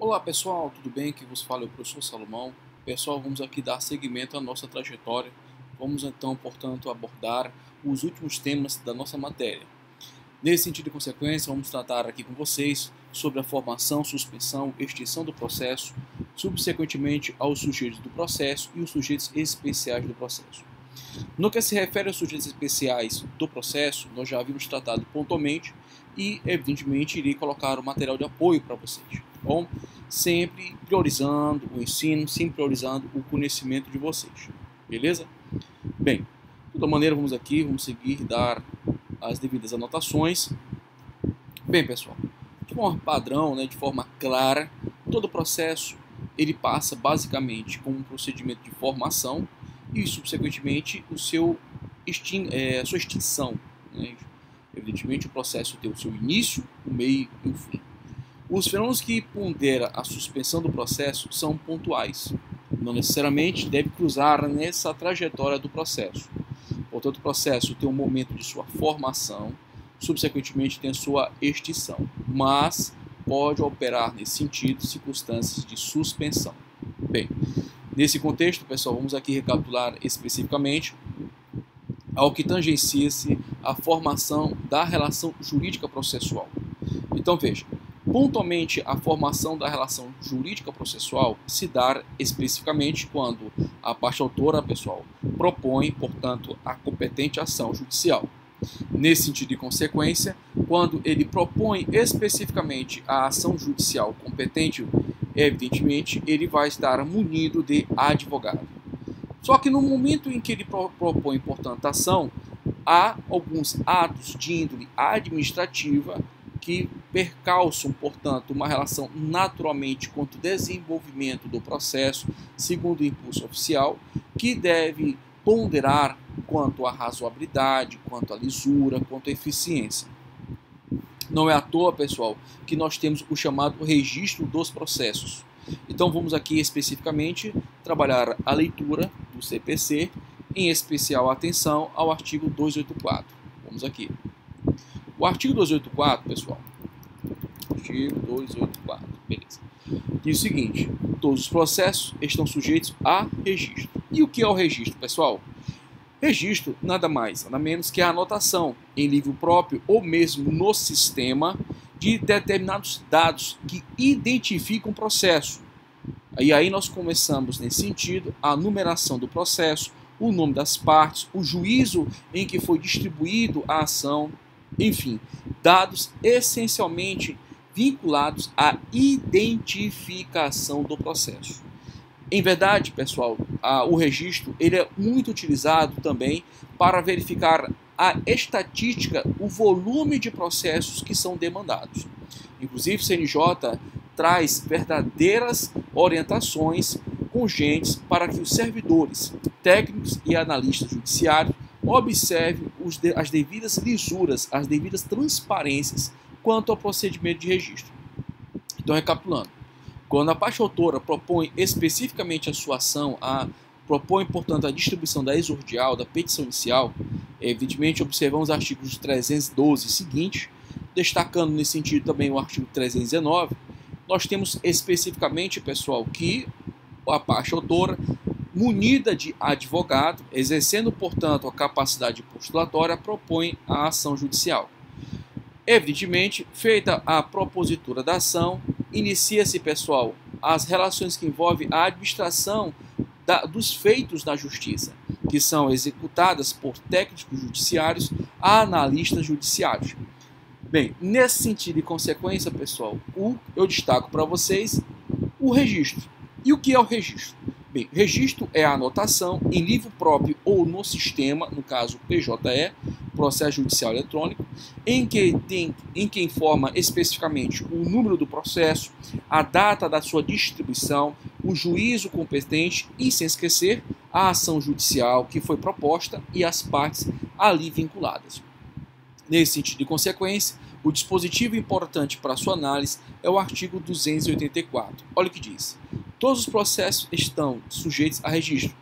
Olá pessoal, tudo bem? Aqui vos fala o professor Salomão. Pessoal, vamos aqui dar seguimento à nossa trajetória. Vamos então, portanto, abordar os últimos temas da nossa matéria. Nesse sentido e consequência, vamos tratar aqui com vocês sobre a formação, suspensão, extinção do processo, subsequentemente aos sujeitos do processo e os sujeitos especiais do processo. No que se refere aos sujeitos especiais do processo, nós já havíamos tratado pontualmente e, evidentemente, irei colocar o material de apoio para vocês. Bom, sempre priorizando o ensino, sempre priorizando o conhecimento de vocês, beleza? Bem, de toda maneira, vamos seguir dar as devidas anotações. Bem, pessoal, de forma padrão, de forma clara, todo o processo ele passa basicamente com um procedimento de formação e, subsequentemente, a sua extinção. Evidentemente, o processo tem o seu início, o meio e o fim. Os fenômenos que ponderam a suspensão do processo são pontuais, não necessariamente deve cruzar nessa trajetória do processo. Portanto, o processo tem um momento de sua formação, subsequentemente tem a sua extinção, mas pode operar nesse sentido circunstâncias de suspensão. Bem, nesse contexto, pessoal, vamos aqui recapitular especificamente ao que tangencia-se a formação da relação jurídica processual. Então, veja, pontualmente, a formação da relação jurídica processual se dá especificamente quando a parte autora, pessoal, propõe, portanto, a competente ação judicial. Nesse sentido de consequência, quando ele propõe especificamente a ação judicial competente, evidentemente, ele vai estar munido de advogado. Só que no momento em que ele propõe, portanto, a ação, há alguns atos de índole administrativa que percalçam, portanto, uma relação naturalmente quanto ao desenvolvimento do processo, segundo o impulso oficial, que deve ponderar quanto à razoabilidade, quanto à lisura, quanto à eficiência. Não é à toa, pessoal, que nós temos o chamado registro dos processos. Então, vamos aqui especificamente trabalhar a leitura do CPC, em especial atenção ao artigo 284. Vamos aqui. O artigo 284, pessoal, artigo 284, beleza, diz o seguinte: todos os processos estão sujeitos a registro. E o que é o registro, pessoal? Registro nada mais, nada menos que a anotação em livro próprio ou mesmo no sistema de determinados dados que identificam o processo. E aí nós começamos, nesse sentido, a numeração do processo, o nome das partes, o juízo em que foi distribuído a ação, enfim, dados essencialmente vinculados à identificação do processo. Em verdade, pessoal, o registro ele é muito utilizado também para verificar a estatística, o volume de processos que são demandados. Inclusive, o CNJ traz verdadeiras orientações congentes para que os servidores, técnicos e analistas judiciários observem as devidas lisuras, as devidas transparências quanto ao procedimento de registro. Então, recapitulando, quando a parte autora propõe especificamente a sua ação, propõe, portanto, a distribuição da exordial, da petição inicial, evidentemente observamos os artigos 312 e seguintes, destacando nesse sentido também o artigo 319, nós temos especificamente, pessoal, que a parte autora, munida de advogado, exercendo, portanto, a capacidade postulatória, propõe a ação judicial. Evidentemente, feita a propositura da ação, inicia-se, pessoal, as relações que envolvem a administração dos feitos na justiça, que são executadas por técnicos judiciários a analistas judiciários. Bem, nesse sentido e consequência, pessoal, eu destaco para vocês o registro. E o que é o registro? Bem, registro é a anotação em livro próprio ou no sistema, no caso PJE, Processo Judicial Eletrônico, em que informa especificamente o número do processo, a data da sua distribuição, o juízo competente e, sem esquecer, a ação judicial que foi proposta e as partes ali vinculadas. Nesse sentido de consequência, o dispositivo importante para sua análise é o artigo 284. Olha o que diz: todos os processos estão sujeitos a registro,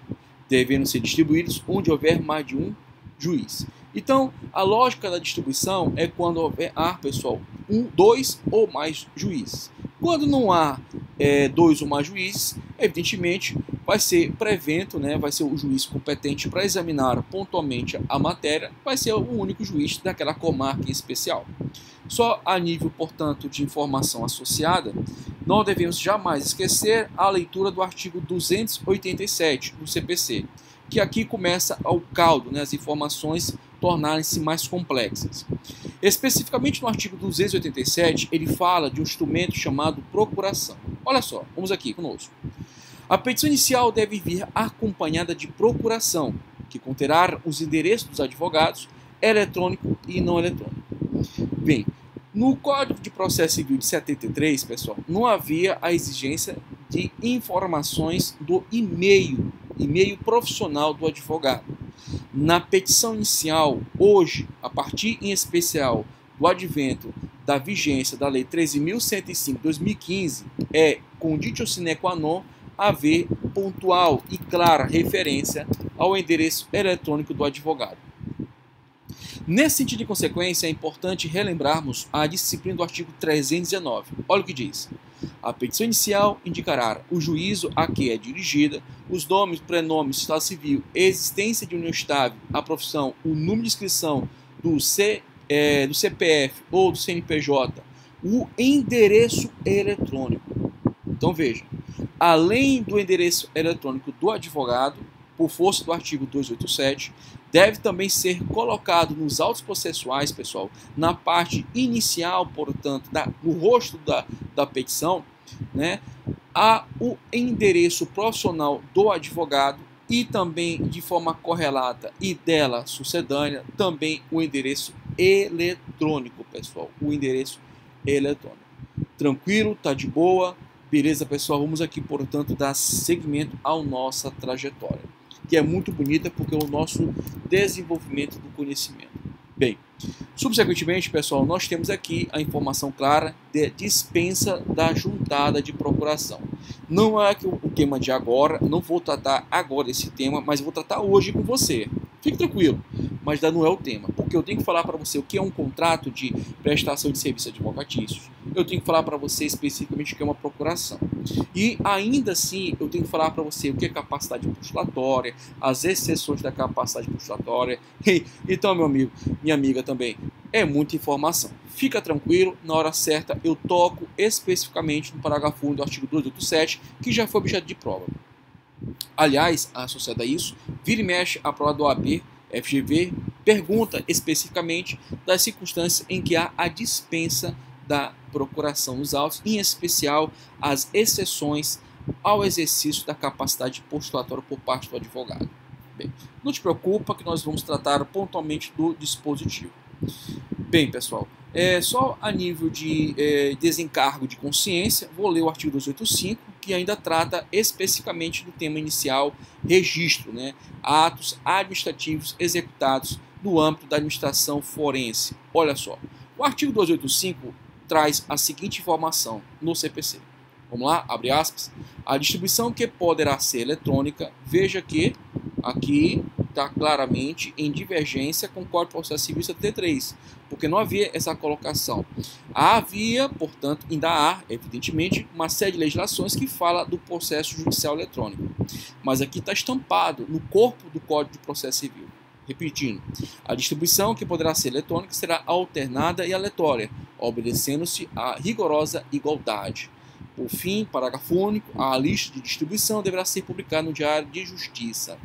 devendo ser distribuídos onde houver mais de um juiz. Então, a lógica da distribuição é quando houver, pessoal, dois ou mais juízes. Quando não há dois ou mais juízes, evidentemente vai ser prevento, né, vai ser o juiz competente para examinar pontualmente a matéria, vai ser o único juiz daquela comarca em especial. Só a nível, portanto, de informação associada, não devemos jamais esquecer a leitura do artigo 287 do CPC, que aqui começa ao caldo, né, as informações tornarem-se mais complexas. Especificamente no artigo 287, ele fala de um instrumento chamado procuração. Olha só, vamos aqui conosco. A petição inicial deve vir acompanhada de procuração, que conterá os endereços dos advogados, eletrônico e não eletrônico. Bem, no Código de Processo Civil de 73, pessoal, não havia a exigência de informações do e-mail profissional do advogado. Na petição inicial, hoje, a partir em especial do advento da vigência da Lei 13.105 de 2015, é conditio sine qua non haver pontual e clara referência ao endereço eletrônico do advogado. Nesse sentido de consequência, é importante relembrarmos a disciplina do artigo 319. Olha o que diz. A petição inicial indicará o juízo a que é dirigida, os nomes, prenomes, estado civil, existência de união estável, a profissão, o número de inscrição do CPF ou do CNPJ, o endereço eletrônico. Então veja, além do endereço eletrônico do advogado, por força do artigo 287, deve também ser colocado nos autos processuais, pessoal, na parte inicial, portanto, no rosto da petição, né, o endereço profissional do advogado e também, de forma correlata e dela sucedânea, também o endereço eletrônico, pessoal, o endereço eletrônico. Tranquilo? Tá de boa? Beleza, pessoal? Vamos aqui, portanto, dar seguimento à nossa trajetória, que é muito bonita porque é o nosso desenvolvimento do conhecimento. Bem, subsequentemente, pessoal, nós temos aqui a informação clara de dispensa da juntada de procuração. Não é o tema de agora, não vou tratar agora esse tema, mas vou tratar hoje com você. Fique tranquilo, mas não é o tema, porque eu tenho que falar para você o que é um contrato de prestação de serviços advocatícios, eu tenho que falar para você especificamente o que é uma procuração. E ainda assim, eu tenho que falar para você o que é capacidade postulatória, as exceções da capacidade postulatória. Então, meu amigo, minha amiga também, é muita informação. Fica tranquilo, na hora certa eu toco especificamente no parágrafo 1 do artigo 287, que já foi objeto de prova. Aliás, associado a isso, vira e mexe a prova do OAB, FGV, pergunta especificamente das circunstâncias em que há a dispensa da procuração nos autos, em especial as exceções ao exercício da capacidade postulatória por parte do advogado. Bem, não te preocupa que nós vamos tratar pontualmente do dispositivo. Bem, pessoal, só a nível de desencargo de consciência, vou ler o artigo 285, que ainda trata especificamente do tema inicial, registro, né? Atos administrativos executados no âmbito da administração forense. Olha só, o artigo 285 traz a seguinte informação no CPC. Vamos lá, abre aspas. A distribuição que poderá ser eletrônica, veja que aqui está claramente em divergência com o Código de Processo Civil 73, porque não havia essa colocação. Havia, portanto, ainda há, evidentemente, uma série de legislações que fala do processo judicial eletrônico, mas aqui está estampado no corpo do Código de Processo Civil. Repetindo, a distribuição que poderá ser eletrônica será alternada e aleatória, obedecendo-se à rigorosa igualdade. Por fim, parágrafo único, a lista de distribuição deverá ser publicada no Diário de Justiça.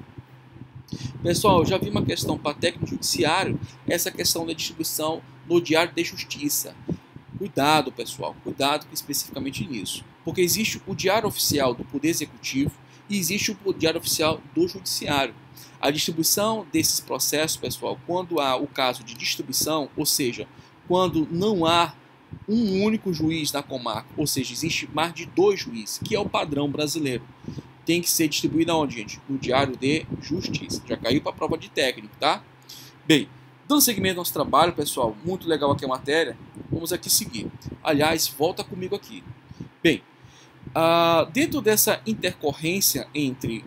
Pessoal, já vi uma questão para técnico judiciário, essa questão da distribuição no Diário de Justiça. Cuidado, pessoal, cuidado especificamente nisso, porque existe o Diário Oficial do Poder Executivo e existe o Diário Oficial do Judiciário. A distribuição desses processos, pessoal, quando há o caso de distribuição, ou seja, quando não há um único juiz na comarca, ou seja, existe mais de 2 juízes, que é o padrão brasileiro, tem que ser distribuído aonde, gente? No Diário de Justiça. Já caiu para a prova de técnico, tá? Bem, dando seguimento ao nosso trabalho, pessoal, muito legal aqui a matéria, vamos aqui seguir. Aliás, volta comigo aqui. Bem, dentro dessa intercorrência entre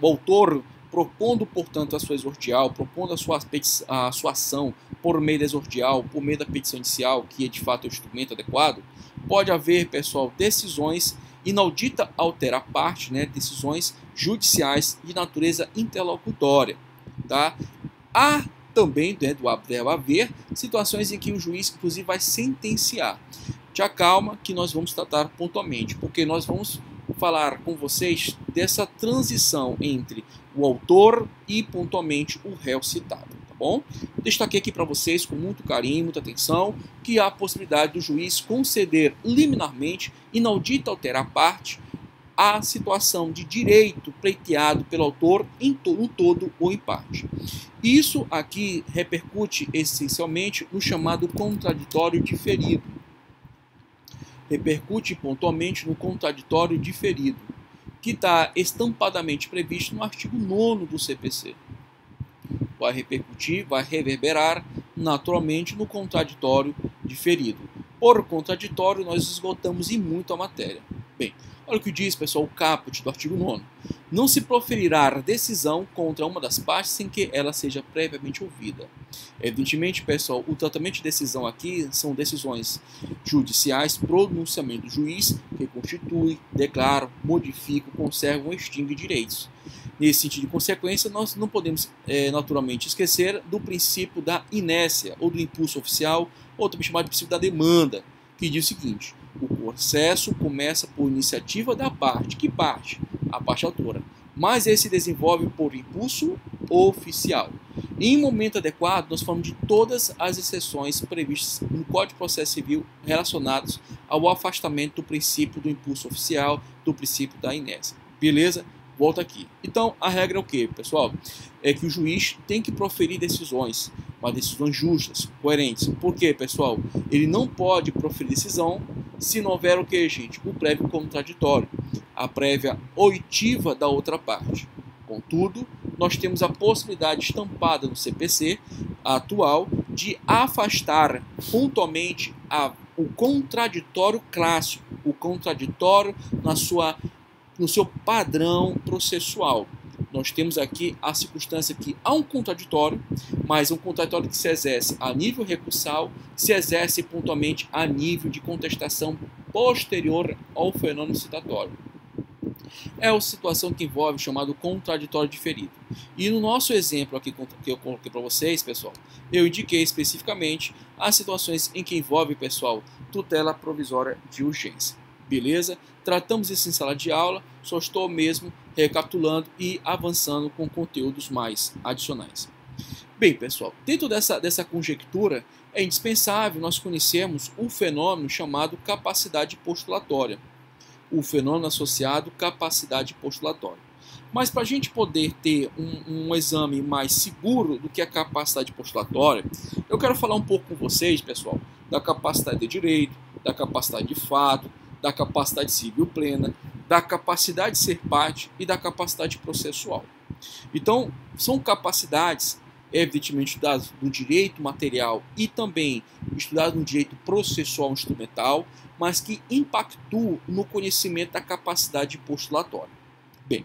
o autor propondo, portanto, a sua exordial, propondo a sua ação por meio da exordial, por meio da petição inicial, que é de fato o instrumento adequado, pode haver, pessoal, decisões inaudita alterar parte, né, decisões judiciais de natureza interlocutória. Tá? Há também, né, deve haver situações em que o juiz, inclusive, vai sentenciar. Te acalma que nós vamos tratar pontualmente, porque nós vamos falar com vocês dessa transição entre o autor e, pontualmente, o réu citado. Tá bom? Destaquei aqui para vocês, com muito carinho, muita atenção, que há a possibilidade do juiz conceder liminarmente, inaudita alterar parte, a situação de direito pleiteado pelo autor em todo ou em parte. Isso aqui repercute essencialmente no chamado contraditório diferido. Repercute pontualmente no contraditório diferido, que está estampadamente previsto no artigo 9º do CPC. Vai repercutir, vai reverberar naturalmente no contraditório diferido. Por contraditório, nós esgotamos em muito a matéria. Bem, olha o que diz, pessoal, o caput do artigo 9º. Não se proferirá decisão contra uma das partes sem que ela seja previamente ouvida. Evidentemente, pessoal, o tratamento de decisão aqui são decisões judiciais, pronunciamento do juiz, que constitui, declara, modifica, conserva ou extingue direitos. Nesse sentido de consequência, nós não podemos naturalmente esquecer do princípio da inércia, ou do impulso oficial, ou também chamado de princípio da demanda, que diz o seguinte: o processo começa por iniciativa da parte. Que parte? A parte autora. Mas ele se desenvolve por impulso oficial. Em momento adequado, nós falamos de todas as exceções previstas no Código de Processo Civil relacionadas ao afastamento do princípio do impulso oficial, do princípio da inércia. Beleza? Volta aqui. Então, a regra é o quê, pessoal? É que o juiz tem que proferir decisões, mas decisões justas, coerentes. Por quê, pessoal? Ele não pode proferir decisão se não houver o quê, gente? O prévio contraditório, a prévia oitiva da outra parte. Contudo, nós temos a possibilidade estampada no CPC atual de afastar pontualmente o contraditório clássico, o contraditório no seu padrão processual. Nós temos aqui a circunstância que há um contraditório, mas um contraditório que se exerce a nível recursal, se exerce pontualmente a nível de contestação posterior ao fenômeno citatório. É a situação que envolve o chamado contraditório diferido. E no nosso exemplo aqui que eu coloquei para vocês, pessoal, eu indiquei especificamente as situações em que envolve, pessoal, tutela provisória de urgência. Beleza? Tratamos isso em sala de aula, só estou mesmo recapitulando e avançando com conteúdos mais adicionais. Bem, pessoal, dentro dessa conjectura, é indispensável nós conhecermos um fenômeno chamado capacidade postulatória. O fenômeno associado capacidade postulatória. Mas para a gente poder ter um exame mais seguro do que a capacidade postulatória, eu quero falar um pouco com vocês, pessoal, da capacidade de direito, da capacidade de fato, da capacidade civil plena, da capacidade de ser parte e da capacidade processual. Então, são capacidades, evidentemente, estudadas no direito material e também estudadas no direito processual instrumental, mas que impactuam no conhecimento da capacidade postulatória. Bem,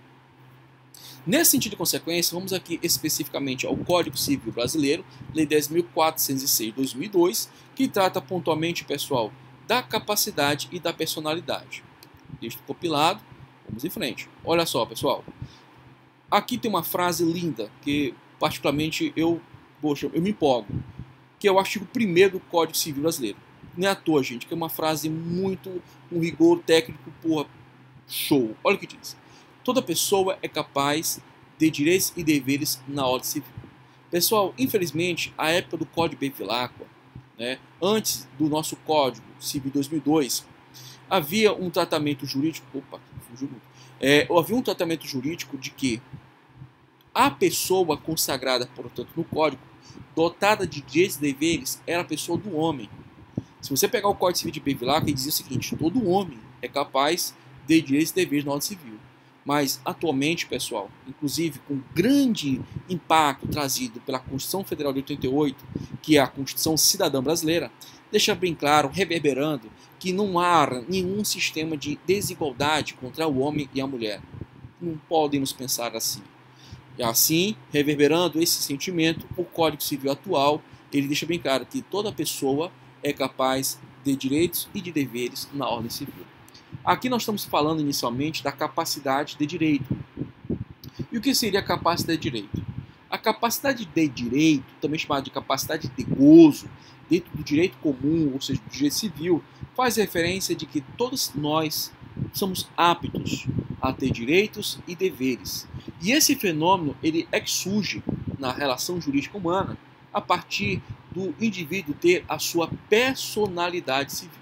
nesse sentido de consequência, vamos aqui especificamente ao Código Civil Brasileiro, Lei 10.406 de 2002, que trata pontualmente, pessoal, da capacidade e da personalidade. Texto compilado, vamos em frente. Olha só, pessoal. Aqui tem uma frase linda que, particularmente, eu me empolgo, que é o artigo 1º do Código Civil Brasileiro. Não é à toa, gente, que é uma frase muito, um rigor técnico, porra, show. Olha o que diz. Toda pessoa é capaz de direitos e deveres na ordem civil. Pessoal, infelizmente, a época do Código Bevilacqua, né, antes do nosso Código Civil 2002, havia um tratamento jurídico, havia um tratamento jurídico de que a pessoa consagrada, portanto, no Código, dotada de direitos e deveres, era a pessoa do homem. Se você pegar o Código Civil de Bevilacqua, ele dizia o seguinte: todo homem é capaz de direitos e deveres na ordem civil. Mas, atualmente, pessoal, inclusive com grande impacto trazido pela Constituição Federal de 88, que é a Constituição Cidadã Brasileira, deixa bem claro, reverberando, que não há nenhum sistema de desigualdade contra o homem e a mulher. Não podemos pensar assim. E assim, reverberando esse sentimento, o Código Civil atual, ele deixa bem claro que toda pessoa é capaz de direitos e de deveres na ordem civil. Aqui nós estamos falando inicialmente da capacidade de direito. E o que seria a capacidade de direito? A capacidade de direito, também chamada de capacidade de gozo, dentro do direito comum, ou seja, do direito civil, faz referência de que todos nós somos aptos a ter direitos e deveres. E esse fenômeno ele é que surge na relação jurídica humana a partir do indivíduo ter a sua personalidade civil.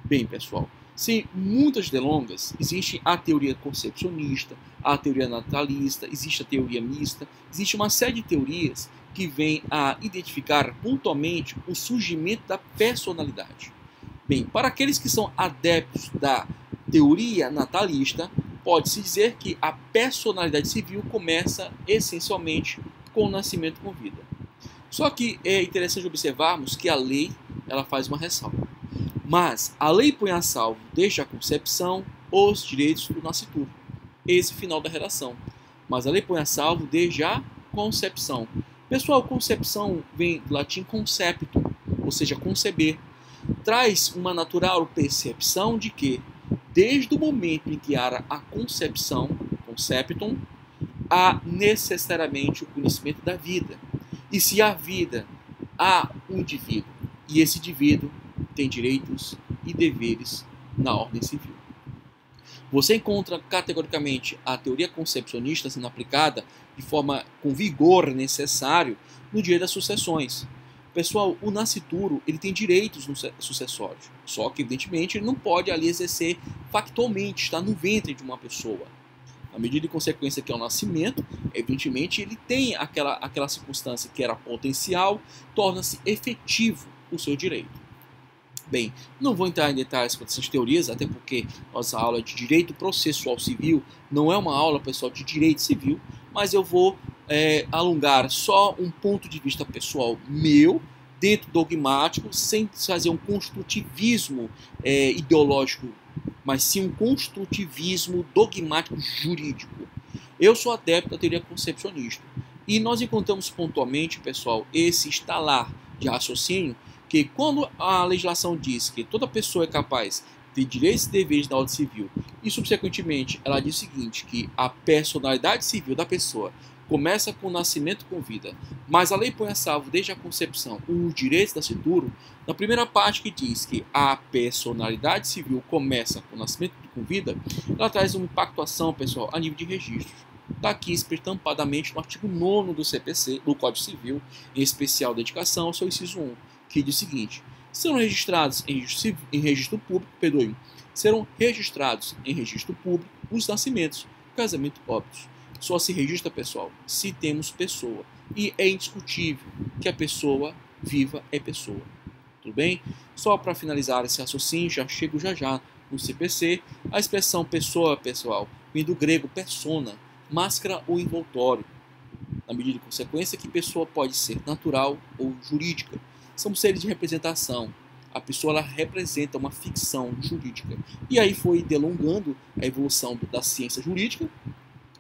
Bem, pessoal, sem muitas delongas, existe a teoria concepcionista, a teoria natalista, existe a teoria mista, existe uma série de teorias que vêm a identificar pontualmente o surgimento da personalidade. Bem, para aqueles que são adeptos da teoria natalista, pode-se dizer que a personalidade civil começa essencialmente com o nascimento com vida. Só que é interessante observarmos que a lei ela faz uma ressalva. Mas a lei põe a salvo, desde a concepção, os direitos do nascituro. Esse final da relação. Mas a lei põe a salvo desde a concepção. Pessoal, concepção vem do latim conceptum, ou seja, conceber. Traz uma natural percepção de que, desde o momento em que há a concepção, conceptum, há necessariamente o conhecimento da vida. E se há vida, há um indivíduo. E esse indivíduo tem direitos e deveres na ordem civil. Você encontra categoricamente a teoria concepcionista sendo aplicada de forma com vigor necessário no direito das sucessões. Pessoal, o nascituro ele tem direitos sucessórios, só que evidentemente ele não pode ali exercer factualmente, está no ventre de uma pessoa. Na medida de consequência que é o nascimento, evidentemente ele tem aquela circunstância que era potencial, torna-se efetivo o seu direito. Bem, não vou entrar em detalhes com essas teorias, até porque nossa aula de direito processual civil não é uma aula, pessoal, de direito civil, mas eu vou alongar só um ponto de vista pessoal meu, dentro dogmático, sem fazer um construtivismo ideológico, mas sim um construtivismo dogmático jurídico. Eu sou adepto da teoria concepcionista e nós encontramos pontualmente, pessoal, esse estalar de raciocínio que quando a legislação diz que toda pessoa é capaz de direitos e deveres na ordem civil e subsequentemente ela diz o seguinte, que a personalidade civil da pessoa começa com o nascimento com vida, mas a lei põe a salvo desde a concepção os direitos da nascituro, na primeira parte que diz que a personalidade civil começa com o nascimento com vida, ela traz uma impactuação, pessoal, a nível de registros. Está aqui estampadamente no artigo 9º do CPC, do Código Civil, em especial dedicação ao seu inciso 1, que diz o seguinte: serão registrados em registro público, serão registrados em registro público os nascimentos, casamento e óbitos. Só se registra, pessoal, se temos pessoa. E é indiscutível que a pessoa viva é pessoa. Tudo bem? Só para finalizar esse raciocínio, já chego já no CPC. A expressão pessoa, pessoal, vem do grego persona, máscara ou envoltório. Na medida de consequência que pessoa pode ser natural ou jurídica. São seres de representação. A pessoa ela representa uma ficção jurídica. E aí foi delongando a evolução da ciência jurídica.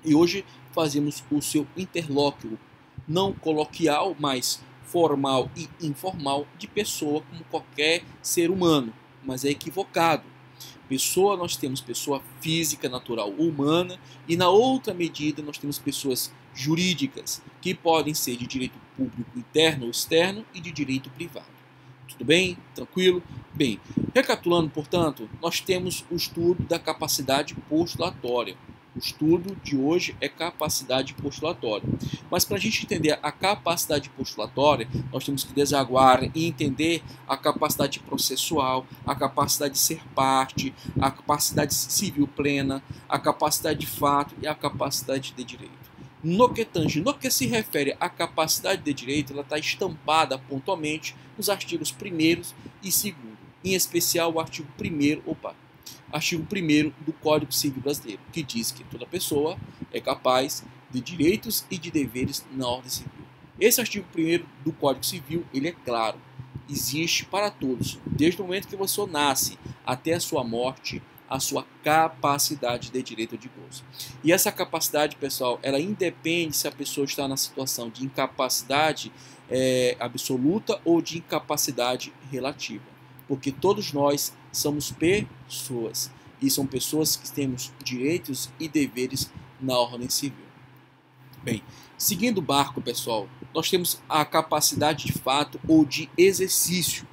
E hoje fazemos o seu interlóquio, não coloquial, mas formal e informal, de pessoa como qualquer ser humano, mas é equivocado. Pessoa, nós temos pessoa física, natural, humana, e na outra medida nós temos pessoas jurídicas, que podem ser de direito público interno ou externo e de direito privado. Tudo bem? Tranquilo? Bem, recapitulando, portanto, nós temos o estudo da capacidade postulatória. O estudo de hoje é capacidade postulatória. Mas para a gente entender a capacidade postulatória, nós temos que desaguar e entender a capacidade processual, a capacidade de ser parte, a capacidade civil plena, a capacidade de fato e a capacidade de direito. No que se refere à capacidade de direito, ela está estampada pontualmente nos artigos 1º e 2º, em especial o artigo 1º do Código Civil Brasileiro, que diz que toda pessoa é capaz de direitos e de deveres na ordem civil. Esse artigo 1º do Código Civil, ele é claro, existe para todos, desde o momento que você nasce até a sua morte, a sua capacidade de direito de gozo. E essa capacidade, pessoal, ela independe se a pessoa está na situação de incapacidade absoluta ou de incapacidade relativa. Porque todos nós somos pessoas. e são pessoas que temos direitos e deveres na ordem civil. Bem, seguindo o barco, pessoal, nós temos a capacidade de fato ou de exercício.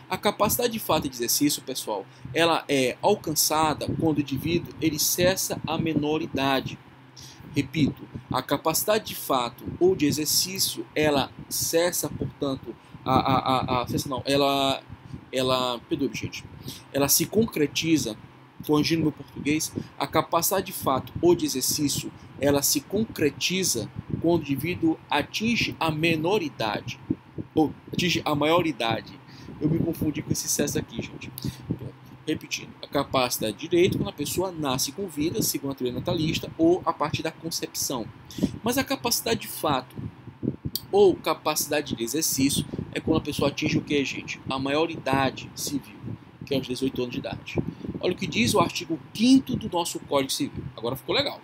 A capacidade de fato e de exercício, pessoal, ela é alcançada quando o indivíduo ele cessa a menoridade. Repito, a capacidade de fato ou de exercício, ela cessa, portanto, perdoe, gente, ela se concretiza, corrigindo meu português, a capacidade de fato ou de exercício, ela se concretiza quando o indivíduo atinge a menoridade, ou atinge a maioridade. Eu me confundi com esse excesso aqui, gente. Então, repetindo, a capacidade de direito quando a pessoa nasce com vida, segundo a teoria natalista, ou a partir da concepção. Mas a capacidade de fato ou capacidade de exercício é quando a pessoa atinge o que, gente? A maioridade civil, que é aos 18 anos de idade. Olha o que diz o artigo 5º do nosso Código Civil. Agora ficou legal.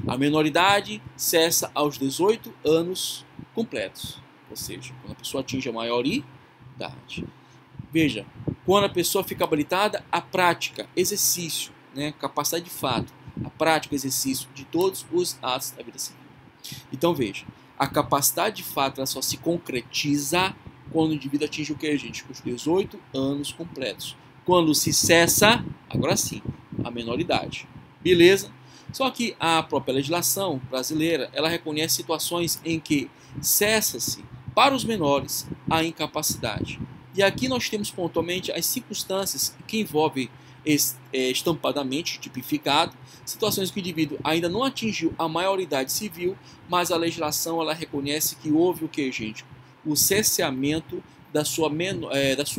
A menoridade cessa aos 18 anos completos. Ou seja, quando a pessoa atinge a maioridade. Veja, quando a pessoa fica habilitada, a prática, exercício, né, capacidade de fato, a prática, exercício de todos os atos da vida civil. Então veja, a capacidade de fato ela só se concretiza quando o indivíduo atinge o que, gente? Os 18 anos completos. Quando se cessa, agora sim, a menoridade. Beleza? Só que a própria legislação brasileira, ela reconhece situações em que cessa-se para os menores a incapacidade. E aqui nós temos pontualmente as circunstâncias que envolvem estampadamente tipificado, situações que o indivíduo ainda não atingiu a maioridade civil, mas a legislação ela reconhece que houve o que, gente? O cesseamento da sua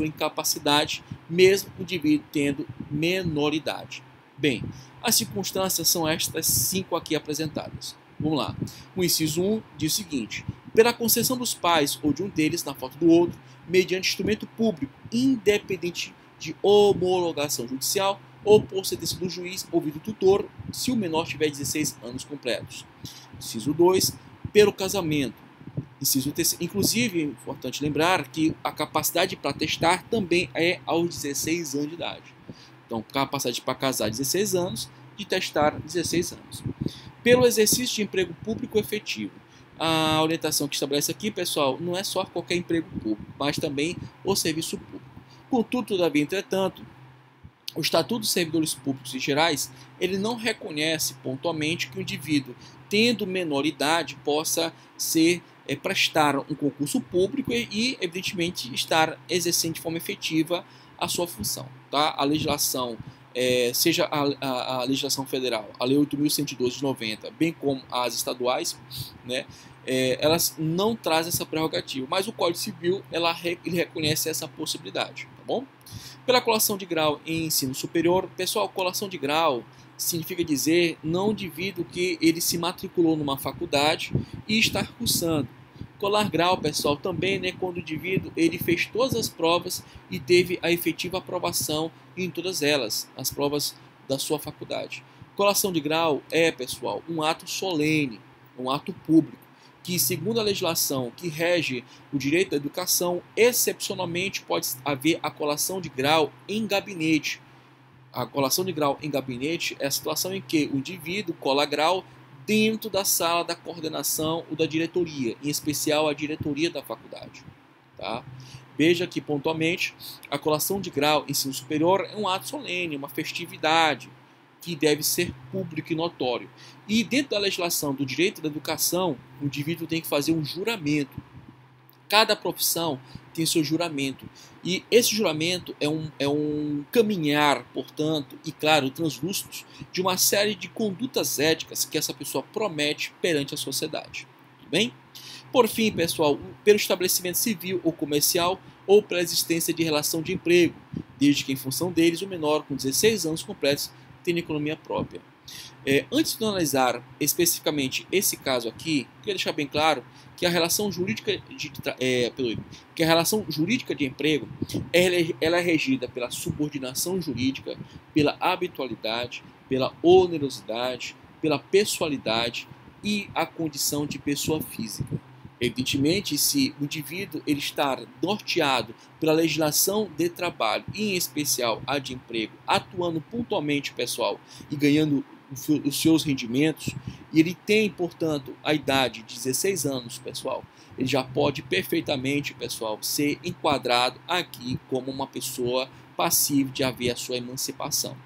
incapacidade, mesmo o indivíduo tendo menoridade. Bem, as circunstâncias são estas 5 aqui apresentadas. Vamos lá. O inciso 1 diz o seguinte: pela concessão dos pais ou de um deles na falta do outro, mediante instrumento público, independente de homologação judicial ou por sentença do juiz ou do tutor, se o menor tiver 16 anos completos. Inciso 2, pelo casamento. Inciso 3, inclusive, é importante lembrar que a capacidade para testar também é aos 16 anos de idade. Então, capacidade para casar 16 anos, de testar 16 anos. Pelo exercício de emprego público efetivo. A orientação que estabelece aqui, pessoal, não é só qualquer emprego público, mas também o serviço público. Contudo, todavia, entretanto, o Estatuto dos Servidores Públicos e Gerais, ele não reconhece pontualmente que o indivíduo, tendo menoridade, possa prestar um concurso público e, evidentemente, estar exercendo de forma efetiva a sua função. Tá? A legislação, seja a legislação federal, a Lei 8.112 de 90, bem como as estaduais, né, elas não trazem essa prerrogativa, mas o Código Civil ele reconhece essa possibilidade. Tá bom? Pela colação de grau em ensino superior, pessoal, colação de grau significa dizer não o indivíduo que ele se matriculou numa faculdade e está cursando. Colar grau, pessoal, também, né, quando o indivíduo ele fez todas as provas e teve a efetiva aprovação em todas elas, as provas da sua faculdade. Colação de grau pessoal, um ato solene, um ato público, que, segundo a legislação que rege o direito à educação, excepcionalmente pode haver a colação de grau em gabinete. A colação de grau em gabinete é a situação em que o indivíduo cola grau dentro da sala da coordenação ou da diretoria, em especial a diretoria da faculdade. Tá? Veja que, pontualmente, a colação de grau em ensino superior é um ato solene, uma festividade, que deve ser público e notório. E dentro da legislação do direito da educação, o indivíduo tem que fazer um juramento. Cada profissão tem seu juramento. E esse juramento é um caminhar, portanto, e claro, translúcido, de uma série de condutas éticas que essa pessoa promete perante a sociedade. Tudo bem? Por fim, pessoal, pelo estabelecimento civil ou comercial ou pela existência de relação de emprego, desde que em função deles o menor com 16 anos completos tenha economia própria. Antes de analisar especificamente esse caso aqui, queria deixar bem claro que a relação jurídica de emprego ela é regida pela subordinação jurídica, pela habitualidade, pela onerosidade, pela pessoalidade e a condição de pessoa física. Evidentemente, se o indivíduo ele estar norteado pela legislação de trabalho, e em especial a de emprego, atuando pontualmente, pessoal, e ganhando os seus rendimentos, e ele tem, portanto, a idade de 16 anos, pessoal, ele já pode perfeitamente, pessoal, ser enquadrado aqui como uma pessoa passível de haver a sua emancipação.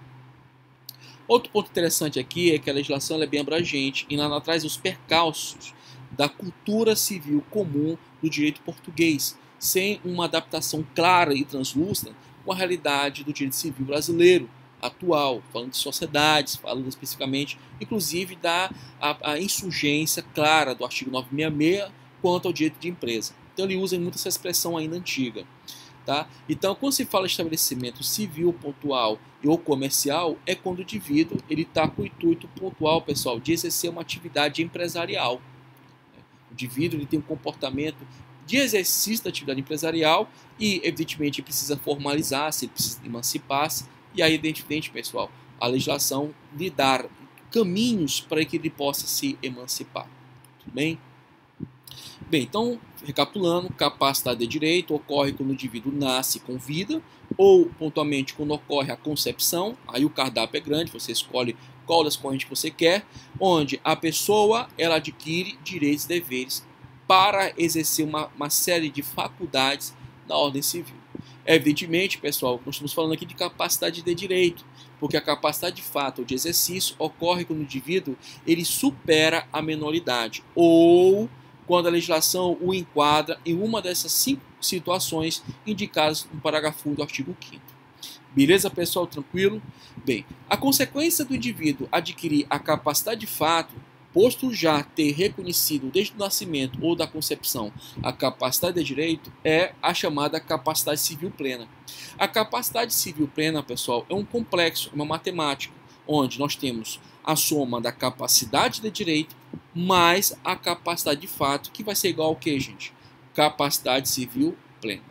Outro ponto interessante aqui é que a legislação é bem abrangente e ela traz os percalços da cultura civil comum do direito português, sem uma adaptação clara e translúcida com a realidade do direito civil brasileiro atual, falando de sociedades, falando especificamente, inclusive da a insurgência clara do artigo 966 quanto ao direito de empresa. Então ele usa muito essa expressão ainda antiga. Tá? Então, quando se fala de estabelecimento civil pontual ou comercial, é quando o indivíduo está com o intuito pontual, pessoal, de exercer uma atividade empresarial. O indivíduo ele tem um comportamento de exercício da atividade empresarial e, evidentemente, precisa formalizar-se, precisa emancipar-se, e aí, evidentemente, pessoal, a legislação lhe dá caminhos para que ele possa se emancipar. Tudo bem? Bem, então, recapitulando, capacidade de direito ocorre quando o indivíduo nasce com vida ou, pontualmente, quando ocorre a concepção, aí o cardápio é grande, você escolhe qual das correntes você quer, onde a pessoa ela adquire direitos e deveres para exercer uma série de faculdades na ordem civil. Evidentemente, pessoal, nós estamos falando aqui de capacidade de direito, porque a capacidade de fato ou de exercício ocorre quando o indivíduo ele supera a menoridade ou quando a legislação o enquadra em uma dessas 5 situações indicadas no parágrafo 1 do artigo 5º. Beleza, pessoal? Tranquilo? Bem, a consequência do indivíduo adquirir a capacidade de fato, posto já ter reconhecido desde o nascimento ou da concepção a capacidade de direito, é a chamada capacidade civil plena. A capacidade civil plena, pessoal, é um complexo, uma matemática, onde nós temos a soma da capacidade de direito mais a capacidade de fato, que vai ser igual ao que, gente? Capacidade civil plena.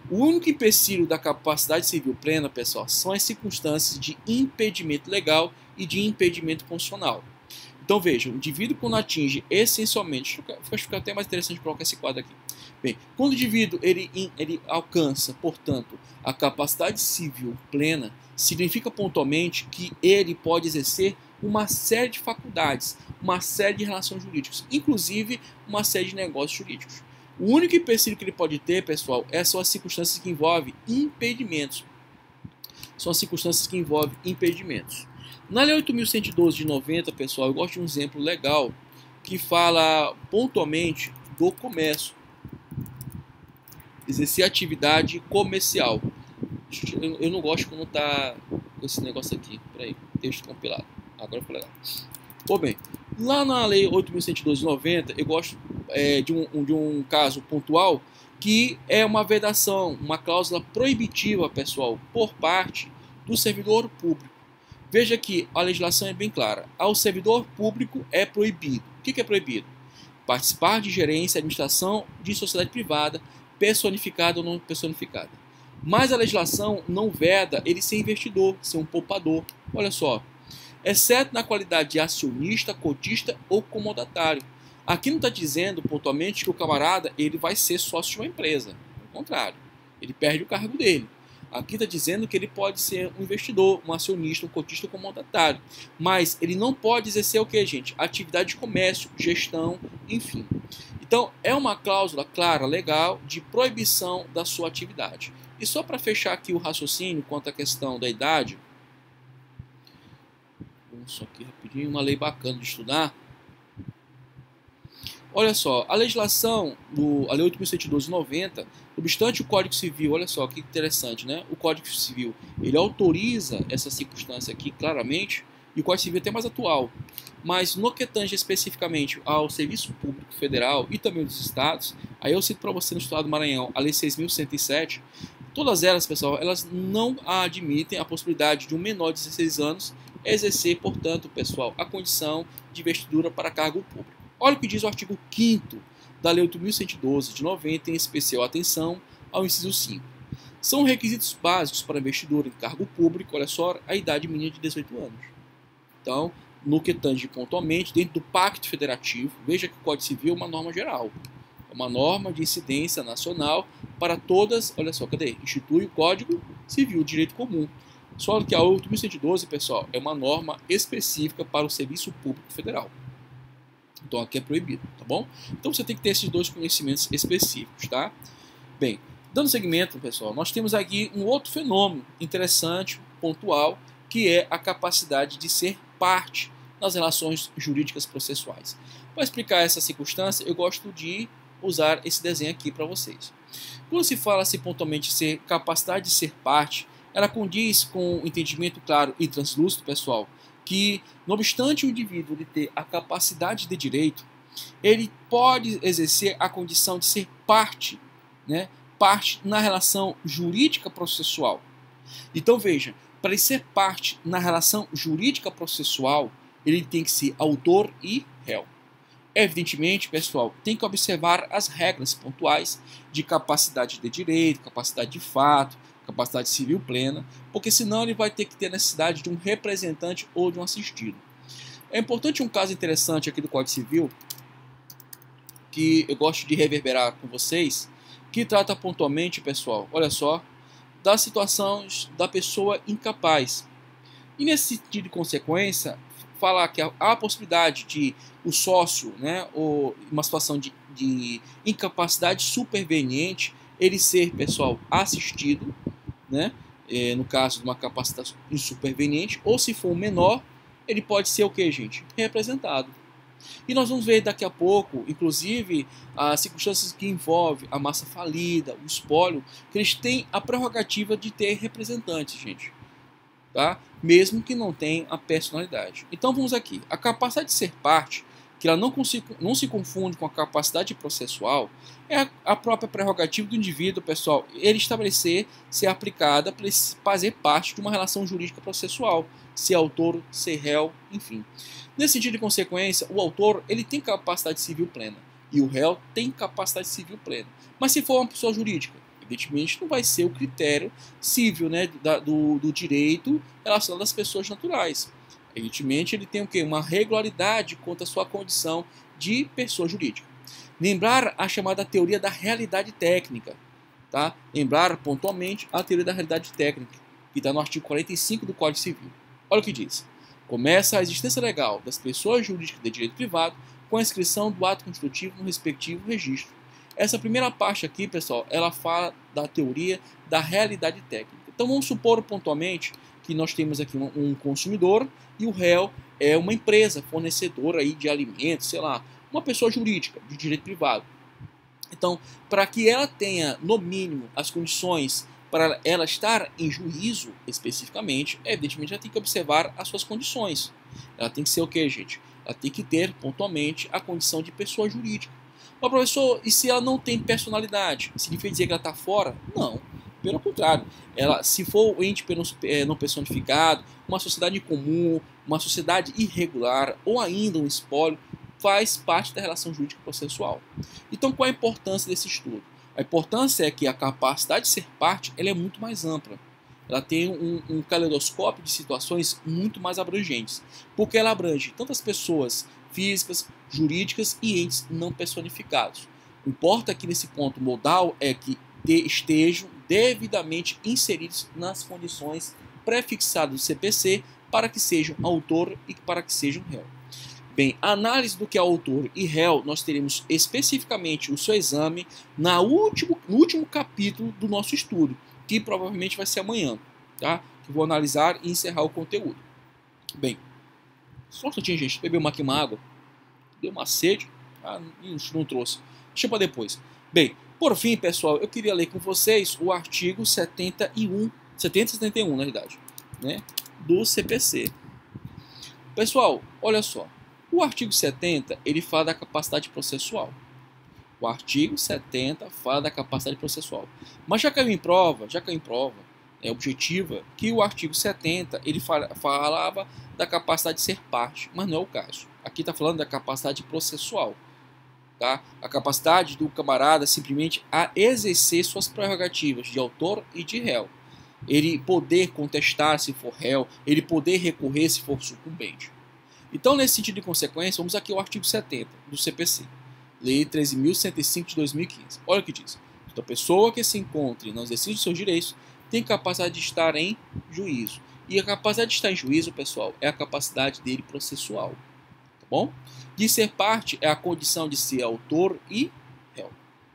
O único empecilho da capacidade civil plena, pessoal, são as circunstâncias de impedimento legal e de impedimento constitucional. Então, veja, o indivíduo quando atinge essencialmente, acho que fica até mais interessante colocar esse quadro aqui. Bem, quando o indivíduo ele alcança, portanto, a capacidade civil plena, significa pontualmente que ele pode exercer uma série de faculdades, uma série de relações jurídicas, inclusive uma série de negócios jurídicos. O único empecilho que ele pode ter, pessoal, são as circunstâncias que envolvem impedimentos. São as circunstâncias que envolvem impedimentos. Na Lei 8.112 de 90, pessoal, eu gosto de um exemplo legal que fala pontualmente do comércio. Exercer atividade comercial. Eu não gosto quando tá com esse negócio aqui. Peraí, texto compilado. Agora foi legal. Pô, bem, lá na Lei 8.112 de 90, eu gosto de um caso pontual que é uma vedação, uma cláusula proibitiva, pessoal, por parte do servidor público. Veja que a legislação é bem clara. Ao servidor público é proibido. O que é proibido? Participar de gerência e administração de sociedade privada, personificada ou não personificada. Mas a legislação não veda ele ser investidor, ser um poupador. Olha só. Exceto na qualidade de acionista, cotista ou comodatário. Aqui não está dizendo pontualmente que o camarada ele vai ser sócio de uma empresa. Ao contrário, ele perde o cargo dele. Aqui está dizendo que ele pode ser um investidor, um acionista, um cotista ou comodatário. Mas ele não pode exercer o que, gente? Atividade de comércio, gestão, enfim. Então, é uma cláusula clara, legal, de proibição da sua atividade. E só para fechar aqui o raciocínio quanto à questão da idade, isso aqui rapidinho, uma lei bacana de estudar. Olha só, a legislação, a Lei 8.112 de 90, obstante o Código Civil, olha só que interessante, né? O Código Civil, ele autoriza essa circunstância aqui claramente, e o Código Civil é até mais atual. Mas no que tange especificamente ao Serviço Público Federal e também dos Estados, aí eu cito para você no Estado do Maranhão, a Lei 6.107, todas elas, pessoal, elas não admitem a possibilidade de um menor de 16 anos exercer, portanto, pessoal, a condição de investidura para cargo público. Olha o que diz o artigo 5º da Lei 8.112 de 90, em especial atenção ao inciso 5. São requisitos básicos para investidor em cargo público, olha só, a idade mínima de 18 anos. Então, no que tange pontualmente, dentro do Pacto Federativo, veja que o Código Civil é uma norma geral. É uma norma de incidência nacional para todas, olha só, cadê? Institui o Código Civil, Direito Comum. Só que a 8.112, pessoal, é uma norma específica para o Serviço Público Federal. Então aqui é proibido, tá bom? Então você tem que ter esses dois conhecimentos específicos, tá? Bem, dando seguimento, pessoal, nós temos aqui um outro fenômeno interessante, pontual, que é a capacidade de ser parte nas relações jurídicas processuais. Para explicar essa circunstância, eu gosto de usar esse desenho aqui para vocês. Quando se fala assim pontualmente ser capacidade de ser parte, ela condiz com o entendimento claro e translúcido, pessoal, que, não obstante o indivíduo de ter a capacidade de direito, ele pode exercer a condição de ser parte, né, parte na relação jurídica processual. Então veja, para ele ser parte na relação jurídica processual, ele tem que ser autor e réu. Evidentemente, pessoal, tem que observar as regras pontuais de capacidade de direito, capacidade de fato, capacidade civil plena, porque senão ele vai ter que ter necessidade de um representante ou de um assistido. É importante um caso interessante aqui do Código Civil, que eu gosto de reverberar com vocês, que trata pontualmente, pessoal, olha só, das situações da pessoa incapaz. E nesse sentido de consequência, falar que há a possibilidade de o sócio, né, ou uma situação de incapacidade superveniente, ele ser, pessoal, assistido, né, no caso de uma capacidade superveniente, ou se for menor, ele pode ser o que, gente? Representado. E nós vamos ver daqui a pouco, inclusive, as circunstâncias que envolvem a massa falida, o espólio, que eles têm a prerrogativa de ter representantes, gente. Tá? Mesmo que não tenham a personalidade. Então vamos aqui. A capacidade de ser parte, que ela não se confunde com a capacidade processual, é a própria prerrogativa do indivíduo, pessoal, ele estabelecer, ser aplicada para fazer parte de uma relação jurídica processual, ser autor, ser réu, enfim. Nesse sentido de consequência, o autor ele tem capacidade civil plena e o réu tem capacidade civil plena. Mas se for uma pessoa jurídica, evidentemente não vai ser o critério civil, né, do direito relacionado às pessoas naturais. Evidentemente ele tem o quê? Uma regularidade quanto à sua condição de pessoa jurídica. Lembrar a chamada teoria da realidade técnica. Tá? Lembrar pontualmente a teoria da realidade técnica, que está no artigo 45 do Código Civil. Olha o que diz. Começa a existência legal das pessoas jurídicas de direito privado com a inscrição do ato constitutivo no respectivo registro. Essa primeira parte aqui, pessoal, ela fala da teoria da realidade técnica. Então vamos supor pontualmente que nós temos aqui um consumidor e o réu é uma empresa fornecedora aí de alimentos, sei lá, uma pessoa jurídica de direito privado. Então, para que ela tenha, no mínimo, as condições para ela estar em juízo especificamente, evidentemente ela tem que observar as suas condições. Ela tem que ser o quê, gente? Ela tem que ter pontualmente a condição de pessoa jurídica. Mas, professor, e se ela não tem personalidade? Significa dizer que ela está fora? Não. Pelo contrário, ela, se for o ente não personificado, uma sociedade comum, uma sociedade irregular ou ainda um espólio, faz parte da relação jurídica processual. Então, qual a importância desse estudo? A importância é que a capacidade de ser parte ela é muito mais ampla. Ela tem um caleidoscópio de situações muito mais abrangentes, porque ela abrange tantas pessoas físicas, jurídicas e entes não personificados. O que importa aqui nesse ponto modal é que estejam devidamente inseridos nas condições prefixadas do CPC para que sejam autor e para que sejam réu. Bem, a análise do que é autor e réu, nós teremos especificamente o seu exame no último capítulo do nosso estudo, que provavelmente vai ser amanhã, tá? Que vou analisar e encerrar o conteúdo. Bem, só um instantinho, gente, beber uma água, deu uma sede, não trouxe, deixa para depois. Bem, por fim, pessoal, eu queria ler com vocês o artigo 71, na verdade, né, do CPC. Pessoal, olha só. O artigo 70, ele fala da capacidade processual. O artigo 70 fala da capacidade processual. Mas já caiu em prova, objetiva, que o artigo 70, ele falava da capacidade de ser parte, mas não é o caso. Aqui está falando da capacidade processual. Tá? A capacidade do camarada simplesmente a exercer suas prerrogativas de autor e de réu. Ele poder contestar se for réu, ele poder recorrer se for sucumbente. Então, nesse sentido de consequência, vamos aqui ao artigo 70 do CPC. Lei 13.105 de 2015. Olha o que diz. Toda pessoa que se encontre no exercício de seus direitos tem capacidade de estar em juízo. E a capacidade de estar em juízo, pessoal, é a capacidade dele processual. Tá bom? De ser parte é a condição de ser autor e réu.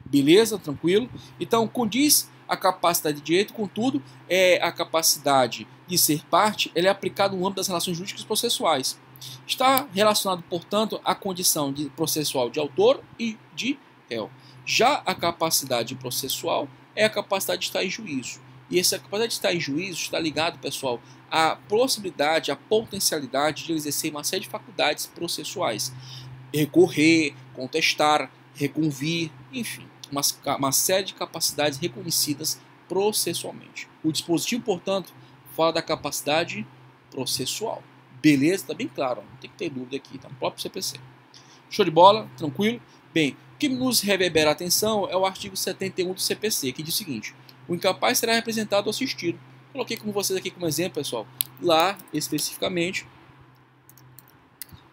Beleza? Tranquilo? Então, condiz a capacidade de direito, contudo, é a capacidade de ser parte, ela é aplicada no âmbito das relações jurídicas processuais. Está relacionado, portanto, à condição de processual de autor e de réu. Já a capacidade processual é a capacidade de estar em juízo. E essa capacidade de estar em juízo está ligado, pessoal, à possibilidade, à potencialidade de exercer uma série de faculdades processuais. Recorrer, contestar, reconvir, enfim, uma série de capacidades reconhecidas processualmente. O dispositivo, portanto, fala da capacidade processual. Beleza? Está bem claro, não tem que ter dúvida aqui, está no próprio CPC. Show de bola? Tranquilo? Bem, o que nos reverbera a atenção é o artigo 71 do CPC, que diz o seguinte: o incapaz será representado ou assistido. Coloquei com vocês aqui como exemplo, pessoal, lá especificamente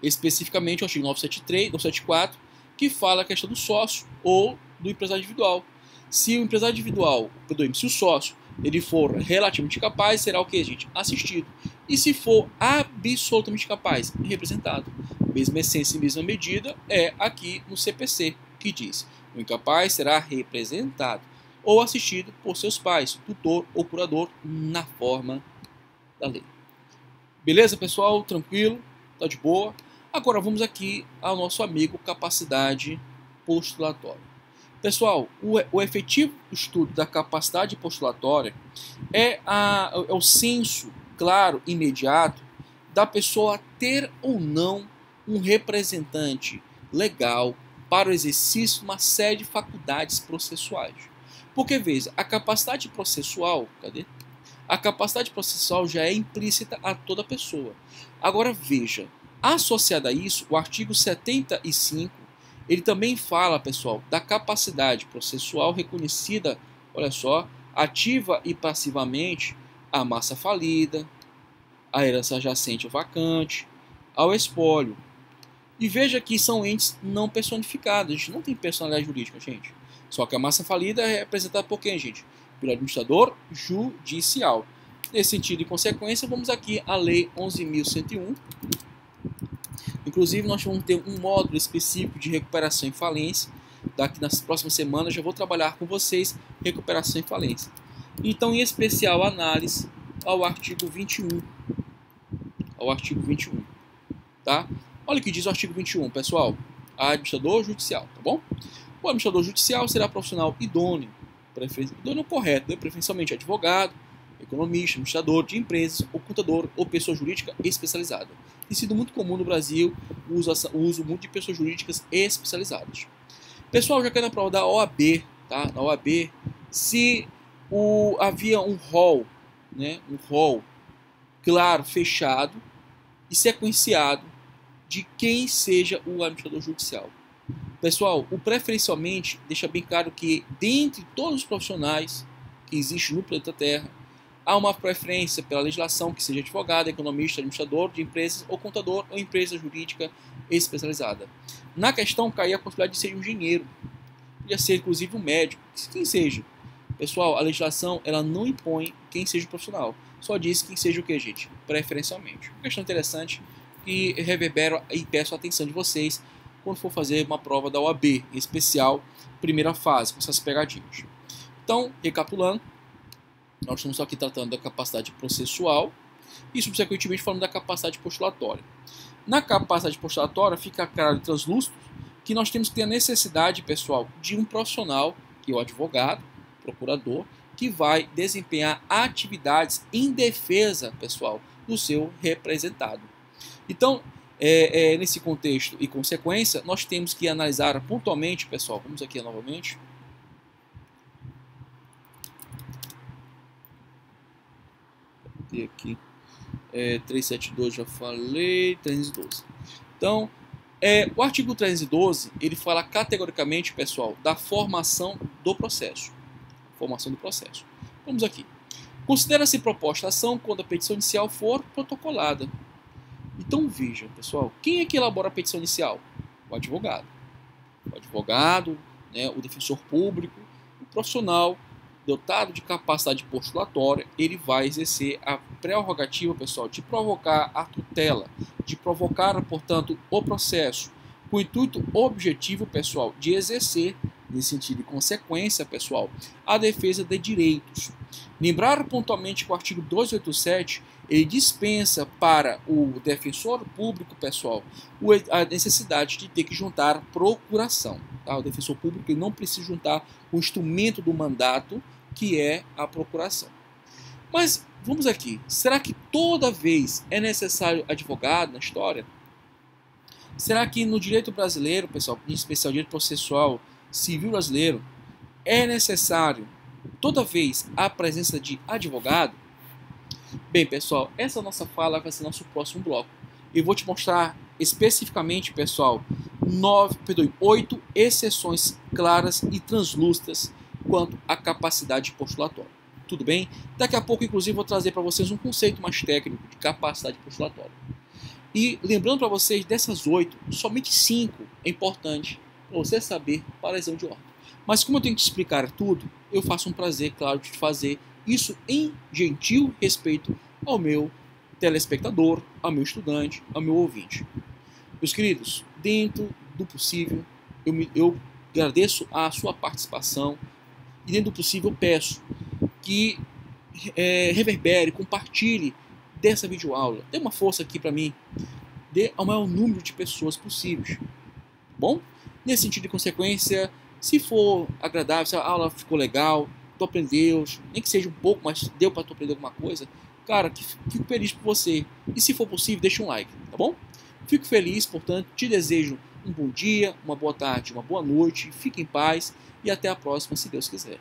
o artigo 973, 974, que fala a questão do sócio ou do empresário individual. Se o empresário individual, se o sócio ele for relativamente capaz, será o que, gente? Assistido. E se for absolutamente capaz, representado. Mesma essência e mesma medida é aqui no CPC, que diz: o incapaz será representado ou assistido por seus pais, tutor ou curador, na forma da lei. Beleza, pessoal? Tranquilo? Tá de boa? Agora vamos aqui ao nosso amigo capacidade postulatória. Pessoal, o efetivo estudo da capacidade postulatória é o senso claro, imediato, da pessoa ter ou não um representante legal para o exercício de uma série de faculdades processuais. Porque, veja, a capacidade processual, a capacidade processual já é implícita a toda pessoa. Agora, veja, associado a isso, o artigo 75, ele também fala, pessoal, da capacidade processual reconhecida, olha só, ativa e passivamente à massa falida, à herança jacente ou vacante, ao espólio. E veja que são entes não personificados, a gente não tem personalidade jurídica, gente. Só que a massa falida é representada por quem, gente? Pelo administrador judicial. Nesse sentido e consequência, vamos aqui à Lei 11.101. Inclusive, nós vamos ter um módulo específico de recuperação e falência. Daqui nas próximas semanas, já vou trabalhar com vocês recuperação e falência. Então, em especial, análise ao artigo 21. Ao artigo 21. Tá? Olha o que diz o artigo 21, pessoal. Administrador judicial, tá bom? O administrador judicial será profissional idôneo, idôneo correto, né? Preferencialmente advogado, economista, administrador de empresas, ou contador ou pessoa jurídica especializada. Tem sido muito comum no Brasil o uso muito de pessoas jurídicas especializadas. Pessoal, já caiu na prova da OAB, tá? Na OAB, se havia um rol, né? Um rol claro, fechado e sequenciado de quem seja o administrador judicial. Pessoal, o preferencialmente deixa bem claro que, dentre todos os profissionais que existem no planeta Terra, há uma preferência pela legislação que seja advogado, economista, administrador de empresas ou contador ou empresa jurídica especializada. Na questão, caía a possibilidade de ser um engenheiro, podia ser inclusive um médico, quem seja. Pessoal, a legislação ela não impõe quem seja o profissional, só diz quem seja o que, gente? Preferencialmente. Uma questão interessante que reverbero e peço a atenção de vocês quando for fazer uma prova da OAB, em especial, primeira fase, com essas pegadinhas. Então, recapitulando, nós estamos aqui tratando da capacidade processual e, subsequentemente, falando da capacidade postulatória. Na capacidade postulatória, fica claro e translúcido que nós temos que ter a necessidade, pessoal, de um profissional, que é o advogado, procurador, que vai desempenhar atividades em defesa, pessoal, do seu representado. Então, nesse contexto e consequência, nós temos que analisar pontualmente, pessoal, vamos aqui novamente. Cadê aqui? 372 já falei, 312. Então, o artigo 312, ele fala categoricamente, pessoal, da formação do processo. Formação do processo. Vamos aqui. Considera-se proposta a ação quando a petição inicial for protocolada. Então vejam, pessoal, quem é que elabora a petição inicial? O advogado. O advogado, né, o defensor público, o profissional dotado de capacidade postulatória, ele vai exercer a prerrogativa, pessoal, de provocar a tutela, de provocar, portanto, o processo, com o intuito objetivo, pessoal, de exercer, nesse sentido de consequência, pessoal, a defesa de direitos. Lembrar pontualmente que o artigo 287, ele dispensa para o defensor público, pessoal, a necessidade de ter que juntar procuração. Tá? O defensor público ele não precisa juntar o instrumento do mandato, que é a procuração. Mas vamos aqui, será que toda vez é necessário advogado na história? Será que no direito brasileiro, pessoal, em especial direito processual civil brasileiro, é necessário toda vez a presença de advogado? Bem, pessoal, essa nossa fala vai ser nosso próximo bloco. Eu vou te mostrar especificamente, pessoal, 8 exceções claras e translúcidas quanto à capacidade postulatória. Tudo bem? Daqui a pouco, inclusive, vou trazer para vocês um conceito mais técnico de capacidade postulatória. E lembrando para vocês, dessas 8, somente 5 é importante para você saber para a exame de ordem. Mas como eu tenho que te explicar tudo, eu faço um prazer, claro, de fazer isso em gentil respeito ao meu telespectador, ao meu estudante, ao meu ouvinte. Meus queridos, dentro do possível, eu agradeço a sua participação e dentro do possível eu peço que reverbere, compartilhe dessa videoaula. Dê uma força aqui para mim, dê ao maior número de pessoas possíveis. Bom? Nesse sentido de consequência, se for agradável, se a aula ficou legal, tu aprendeu, nem que seja um pouco, mas deu para tu aprender alguma coisa, cara, fico feliz por você. E se for possível, deixa um like, tá bom? Fico feliz, portanto, te desejo um bom dia, uma boa tarde, uma boa noite, fique em paz e até a próxima, se Deus quiser.